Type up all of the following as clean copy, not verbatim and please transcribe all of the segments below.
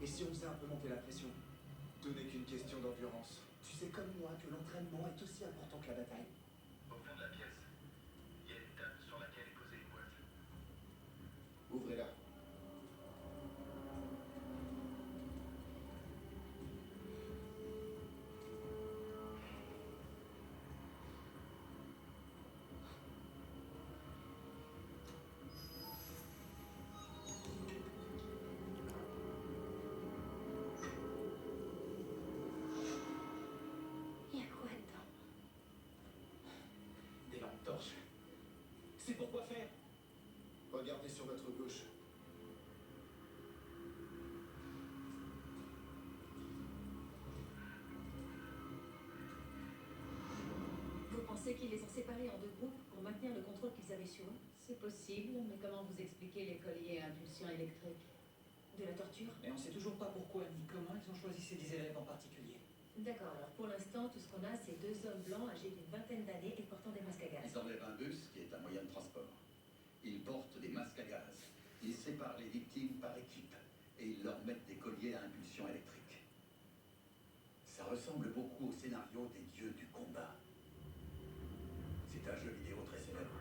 Et si on faisait un peu monter la pression? Tout n'est qu'une question d'endurance. Tu sais comme moi que l'entraînement est aussi important que la bataille. Au fond de la pièce, il y a une table sur laquelle est posée une boîte. Ouvrez-la. Il y a quoi dedans? Des lampes torches. C'est pour quoi faire? Regardez sur votre gauche. Vous pensez qu'ils les ont séparés en deux groupes pour maintenir le contrôle qu'ils avaient sur eux? C'est possible, mais comment vous expliquez les colliers à impulsion électrique? De la torture? Mais on sait toujours pas pourquoi ni comment ils ont choisi ces 10 élèves en particulier. D'accord, alors pour l'instant, tout ce qu'on a, c'est deux hommes blancs âgés d'une vingtaine d'années et portant des masques à gaz. Ils enlèvent un bus qui est un moyen de transport. Ils portent des masques à gaz. Ils séparent les victimes par équipe. Et ils leur mettent des colliers à impulsion électrique. Ça ressemble beaucoup au scénario des dieux du combat. C'est un jeu vidéo très célèbre.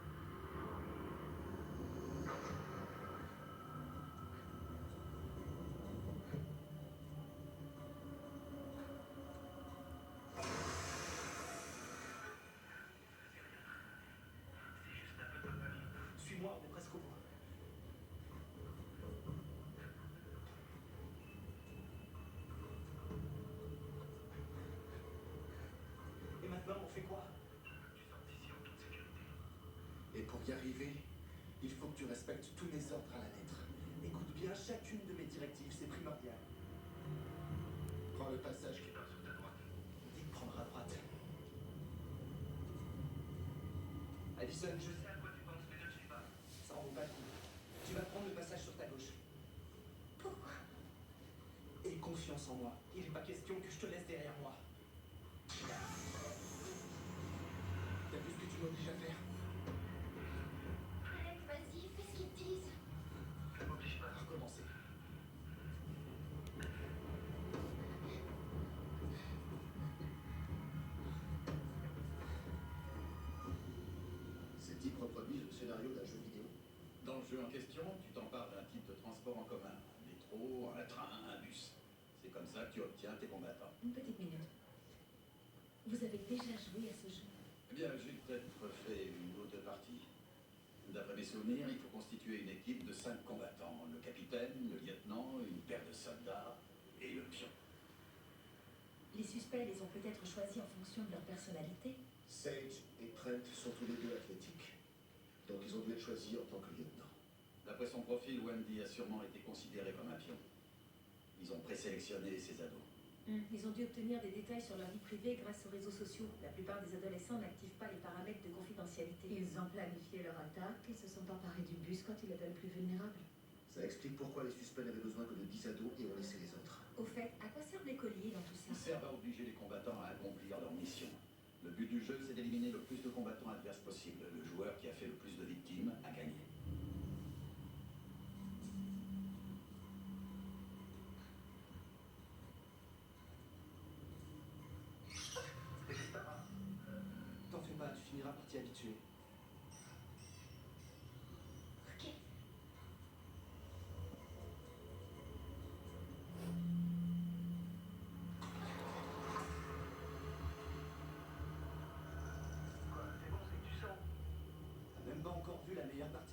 C'est juste un peu de dopamine. Suis-moi, on est presque au bout. Et maintenant, on fait quoi? Tu sors d'ici en toute sécurité. Et pour y arriver, il faut que tu respectes tous mes ordres à la lettre. Écoute bien chacune de mes directives, c'est primordial. Prends le passage qui Qui part sur ta droite. Dis de prendre à droite. Allison, Je sais à quoi tu penses, mais ne le suis pas. ça en vaut pas le coup. Tu vas prendre le passage sur ta gauche. Pourquoi? Aie confiance en moi. Il n'est pas question que je te laisse derrière moi. T'as vu ce que tu m'obliges à faire? Arrête, vas-y, fais ce qu'ils te disent. Ne m'oblige pas. À recommencer. Ces types reproduisent le scénario d'un jeu vidéo. Dans le jeu en question, tu t'empares d'un type de transport en commun. Un métro, un train, un bus. C'est comme ça que tu obtiens tes combattants. Une petite minute. Vous avez déjà joué à ce jeu? Eh bien, j'ai peut-être fait une ou deux parties. D'après mes souvenirs, il faut constituer une équipe de 5 combattants. Le capitaine, le lieutenant, une paire de soldats et le pion. Les suspects les ont peut-être choisis en fonction de leur personnalité. Sage et Trent sont tous les deux athlétiques. Donc ils ont dû être choisis en tant que lieutenant. D'après son profil, Wendy a sûrement été considérée comme un pion. Ils ont présélectionné ces ados. Ils ont dû obtenir des détails sur leur vie privée grâce aux réseaux sociaux. La plupart des adolescents n'activent pas les paramètres de confidentialité. Ils ont planifié leur attaque et se sont emparés du bus quand il était le plus vulnérable. Ça explique pourquoi les suspects n'avaient besoin que de 10 ados et ont laissé les autres. Au fait, à quoi servent les colliers dans tout Ils ça? servent à obliger les combattants à accomplir leur mission. Le but du jeu, c'est d'éliminer le plus de combattants adverses possible. Le joueur qui a fait le plus de victimes a gagné. C'était juste avant. T'en fais pas, tu finiras par t'y habituer. Ok. Quoi, c'est bon, c'est que tu sens. T'as même pas encore vu la meilleure partie.